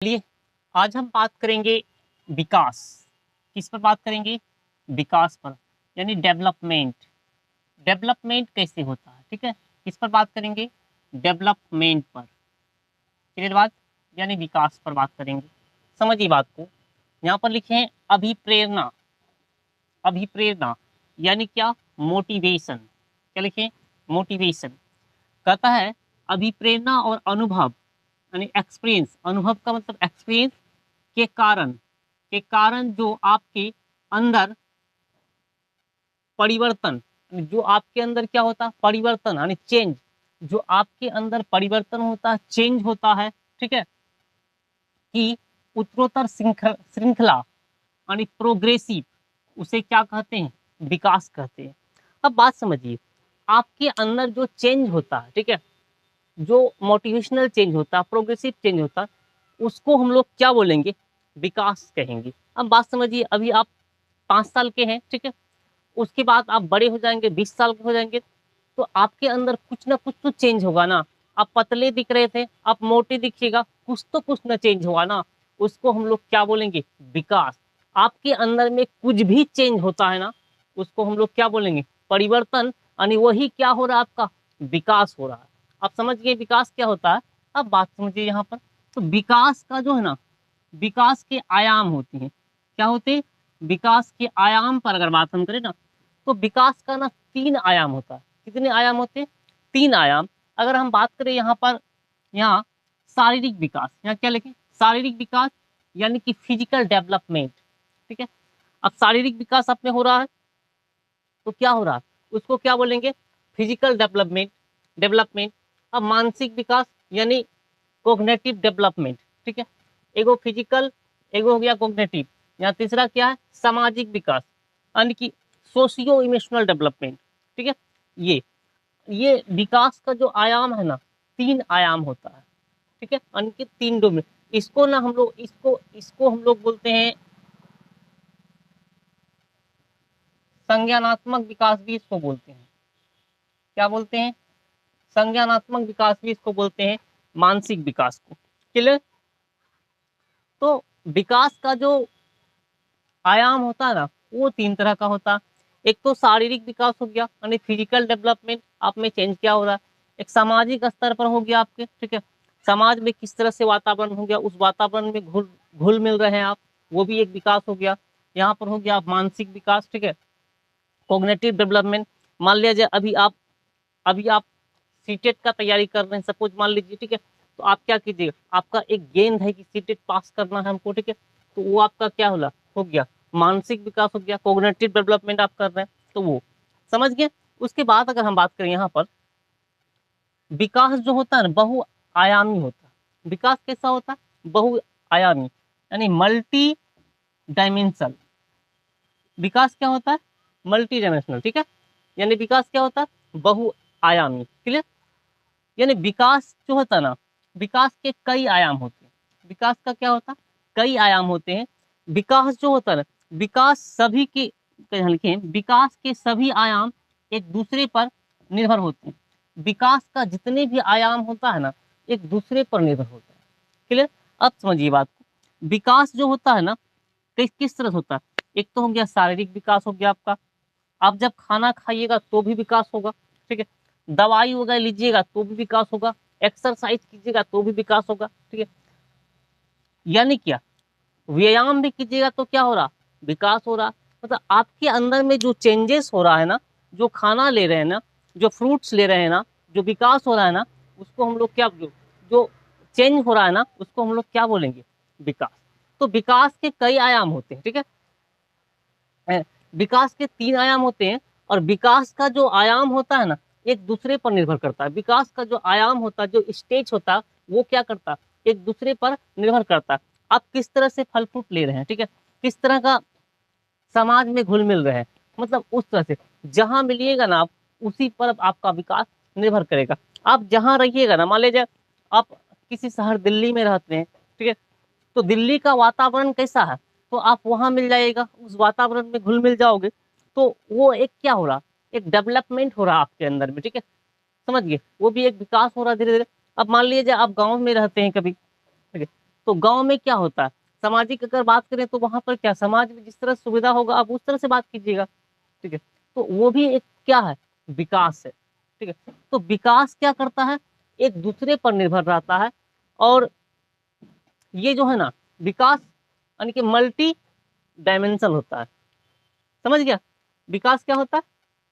चलिए आज हम बात करेंगे विकास। किस पर बात करेंगे? विकास पर, यानी डेवलपमेंट। डेवलपमेंट कैसे होता है, ठीक है। किस पर बात करेंगे? डेवलपमेंट पर। क्लियर बात? यानी विकास पर बात करेंगे। समझिए बात को। यहाँ पर लिखे हैं अभिप्रेरणा। अभिप्रेरणा यानी क्या? मोटिवेशन। क्या लिखे? मोटिवेशन। कहता है अभिप्रेरणा और अनुभव यानी एक्सपीरियंस। अनुभव का मतलब एक्सपीरियंस के कारण जो आपके अंदर परिवर्तन, जो आपके अंदर क्या होता है? परिवर्तन यानी चेंज। जो आपके अंदर परिवर्तन होता है, चेंज होता है, ठीक है, कि उत्तरोत्तर श्रृंखला यानी प्रोग्रेसिव, उसे क्या कहते हैं? विकास कहते हैं। अब बात समझिए, आपके अंदर जो चेंज होता है, ठीक है, जो मोटिवेशनल चेंज होता है, प्रोग्रेसिव चेंज होता है, उसको हम लोग क्या बोलेंगे? विकास कहेंगे। अब बात समझिए, अभी आप 5 साल के हैं, ठीक है, उसके बाद आप बड़े हो जाएंगे, 20 साल के हो जाएंगे, तो आपके अंदर कुछ ना कुछ तो चेंज होगा ना। आप पतले दिख रहे थे, आप मोटे दिखिएगा, कुछ तो कुछ ना चेंज होगा ना। उसको हम लोग क्या बोलेंगे? विकास। आपके अंदर में कुछ भी चेंज होता है ना, उसको हम लोग क्या बोलेंगे? परिवर्तन। यानी वही क्या हो रहा है? आपका विकास हो रहा है। आप समझ गए विकास क्या होता है? अब बात समझिए यहाँ पर। तो विकास का जो है ना, विकास के आयाम होती हैं। क्या होते हैं? विकास के आयाम पर अगर बात हम करें ना, तो विकास का ना 3 आयाम होता है। कितने आयाम होते हैं? 3 आयाम। अगर हम बात करें यहाँ पर, यहाँ शारीरिक विकास, यहाँ क्या लिखें? शारीरिक विकास यानी कि फिजिकल डेवलपमेंट, ठीक है। अब शारीरिक विकास आप में हो रहा है, तो क्या हो रहा है? उसको क्या बोलेंगे? Physical development. डेवलपमेंट। अब मानसिक विकास यानी कोग्नेटिव डेवलपमेंट, ठीक है। एगो फिजिकल, एगो हो गया कोग्नेटिव। यहाँ तीसरा क्या है? सामाजिक विकास यानी कि सोशियो इमोशनल डेवलपमेंट, ठीक है। ये विकास का जो आयाम है ना, 3 आयाम होता है, ठीक है, यानी कि 3 डोमेन। इसको ना हम लोग इसको इसको हम लोग बोलते हैं संज्ञानात्मक विकास भी इसको बोलते हैं। क्या बोलते हैं? संज्ञानात्मक विकास भी इसको बोलते हैं, मानसिक विकास को। क्लियर? तो विकास का जो आयाम होता है ना, वो 3 तरह का होता है। एक तो शारीरिक विकास हो गया, यानी फिजिकल डेवलपमेंट, आप में चेंज क्या हो रहा है। एक सामाजिक स्तर पर हो गया आपके, ठीक है, समाज में किस तरह से वातावरण हो गया, उस वातावरण में घुल घुल मिल रहे हैं आप, वो भी एक विकास हो गया। यहाँ पर हो गया मानसिक विकास, ठीक है, कॉग्निटिव डेवलपमेंट। मान लिया जाए अभी आप सीटेट का तैयारी कर रहे हैं, सपोज मान लीजिए, ठीक है, तो आप क्या कीजिएगा, आपका एक गेंद है कि सीटेट पास करना है हमको, ठीक है, तो वो आपका क्या होला हो गया? मानसिक विकास हो गया, कॉग्निटिव डेवलपमेंट आप कर रहे हैं, तो वो समझ गए। उसके बाद अगर हम बात करें यहाँ पर, विकास जो होता है ना, बहुआयामी होता है। विकास कैसा होता है? बहुआयामी यानी मल्टी डायमेंशनल। विकास क्या होता है? मल्टी डायमेंशनल, ठीक है, यानी विकास क्या होता है? बहुआयामी। क्लियर? यानी विकास जो होता है ना, विकास के कई आयाम होते हैं। विकास का क्या होता है? कई आयाम होते हैं। विकास जो होता है ना, विकास सभी के, यहाँ लिखे हैं, विकास के सभी आयाम एक दूसरे पर निर्भर होते हैं। विकास का जितने भी आयाम होता है ना, एक दूसरे पर निर्भर होता है। क्लियर? अब समझिए बात को। विकास जो होता है ना, किस तरह से होता है? एक तो हो गया शारीरिक विकास हो गया आपका, आप जब खाना खाइएगा तो भी विकास होगा, ठीक है, दवाई वगैरह लीजिएगा तो भी विकास होगा, एक्सरसाइज कीजिएगा तो भी विकास होगा, ठीक है। यानी क्या? व्यायाम भी कीजिएगा तो क्या हो रहा? विकास हो रहा। मतलब आपके अंदर में जो चेंजेस हो रहा है ना, जो खाना ले रहे हैं ना, जो फ्रूट्स ले रहे हैं ना, जो विकास हो रहा है ना, उसको हम लोग क्या, जो चेंज हो रहा है ना, उसको हम लोग क्या बोलेंगे? विकास। तो विकास के कई आयाम होते हैं, ठीक है। विकास के 3 आयाम होते हैं, और विकास का जो आयाम होता है ना, एक दूसरे पर निर्भर करता है। विकास का जो आयाम होता है, जो स्टेज होता है, वो क्या करता है? एक दूसरे पर निर्भर करता है। आप किस तरह से फल फ्रूट ले रहे हैं, ठीक है, किस तरह का समाज में घुल मिल रहे हैं, मतलब उस तरह से जहां मिलिएगा ना आप, उसी पर आपका विकास निर्भर करेगा। आप जहां रहिएगा ना, मान लीजिए आप किसी शहर दिल्ली में रहते हैं, ठीक है, तो दिल्ली का वातावरण कैसा है, तो आप वहां मिल जाइएगा, उस वातावरण में घुल मिल जाओगे, तो वो एक क्या हो रहा? एक डेवलपमेंट हो रहा आपके अंदर में, ठीक है, समझ गए, वो भी एक विकास हो रहा धीरे धीरे। अब मान लीजिए आप गाँव में रहते हैं कभी, ठीक है, तो गांव में क्या होता है, सामाजिक अगर बात करें तो वहां पर क्या, समाज में जिस तरह सुविधा होगा आप उस तरह से बात कीजिएगा, ठीक है। तो वो भी एक क्या है, विकास है, ठीक है। तो विकास क्या करता है, एक दूसरे पर निर्भर रहता है। और ये जो है ना विकास यानी कि मल्टी डायमेंशनल होता है, समझ गया, विकास क्या होता है,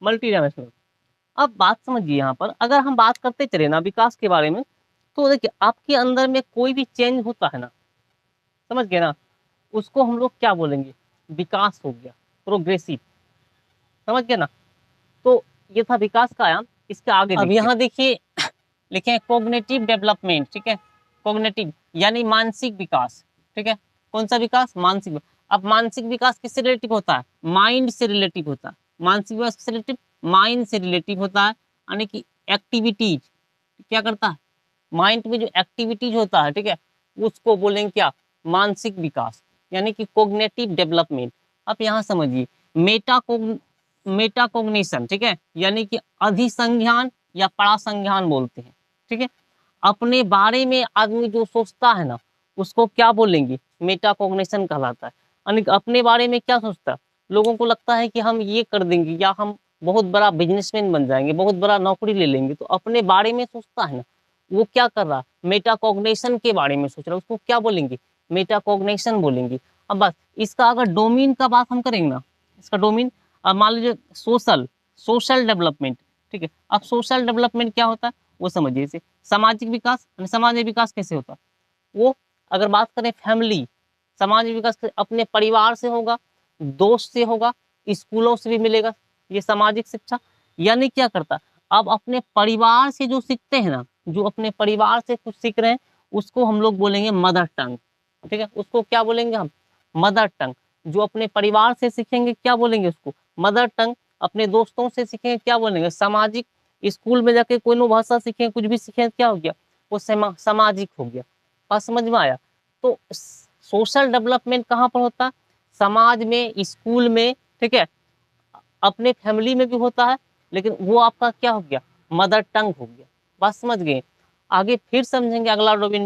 मल्टी डायमेंशनल। अब बात समझिए, यहाँ पर अगर हम बात करते चले ना विकास के बारे में, तो देखिए आपके अंदर में कोई भी चेंज होता है ना, समझ गए ना, उसको हम लोग क्या बोलेंगे, विकास हो गया, प्रोग्रेसिव, समझ गए ना। तो ये था विकास का आयाम। इसके आगे अब यहाँ देखिए लिखे हैं कोग्निटिव डेवलपमेंट, ठीक है, कोग्निटिव यानी मानसिक विकास, ठीक है। कौन सा विकास, मानसिक विकास। अब मानसिक विकास किससे रिलेटिव होता है, माइंड से रिलेटिव होता है। मानसिक विकास किससे रिलेटिव, माइंड से रिलेटिव होता है, यानी कि एक्टिविटीज क्या करता है, माइंड में जो एक्टिविटीज होता है, ठीक है, उसको बोलेंगे क्या, मानसिक विकास, यानी कि कोग्निटिव डेवलपमेंट। अब यहाँ समझिए मेटाकोग्निशन, ठीक है, यानी कि अधिसंज्ञान या परासंज्ञान बोलते हैं, ठीक है। अपने बारे में आदमी जो सोचता है ना उसको क्या बोलेंगे, मेटाकोग्निशन कहलाता है। यानी कि अपने बारे में क्या सोचता है, लोगों को लगता है कि हम ये कर देंगे या हम बहुत बड़ा बिजनेसमैन बन जाएंगे, बहुत बड़ा नौकरी ले लेंगे, तो अपने बारे में सोचता है ना, वो क्या कर रहा है, मेटाकोग्निशन के बारे में सोच रहा है, उसको क्या बोलेंगे, मेटाकोग्निशन बोलेंगे। अब बस इसका अगर डोमेन का बात हम करेंगे ना, इसका डोमेन मान लीजिए सोशल सोशल डेवलपमेंट, ठीक है। अब सोशल डेवलपमेंट क्या होता है वो समझिए, इसे सामाजिक विकास, समाज में विकास कैसे होता है, वो अगर बात करें फैमिली, समाज में विकास अपने परिवार से होगा, दोस्त से होगा, स्कूलों से भी मिलेगा, ये सामाजिक शिक्षा। यानी क्या करता, अब अपने परिवार से जो सीखते हैं ना, जो अपने परिवार से कुछ सीख रहे हैं उसको हम लोग बोलेंगे मदर टंग, ठीक है, उसको क्या बोलेंगे हम, मदर टंग। जो अपने परिवार से सीखेंगे क्या बोलेंगे उसको, मदर टंग। अपने दोस्तों से सीखेंगे क्या बोलेंगे, सामाजिक। स्कूल में जाके कोई नो भाषा सीखे, कुछ भी सीखे, क्या हो गया, वो सामाजिक हो गया। बात समझ में आया। तो सोशल डेवलपमेंट कहाँ पर होता है, समाज में, स्कूल में, ठीक है, अपने फैमिली में भी होता है, लेकिन वो आपका क्या हो गया, मदर टंग हो गया। बात समझ गए, आगे फिर समझेंगे अगला डोमेन में।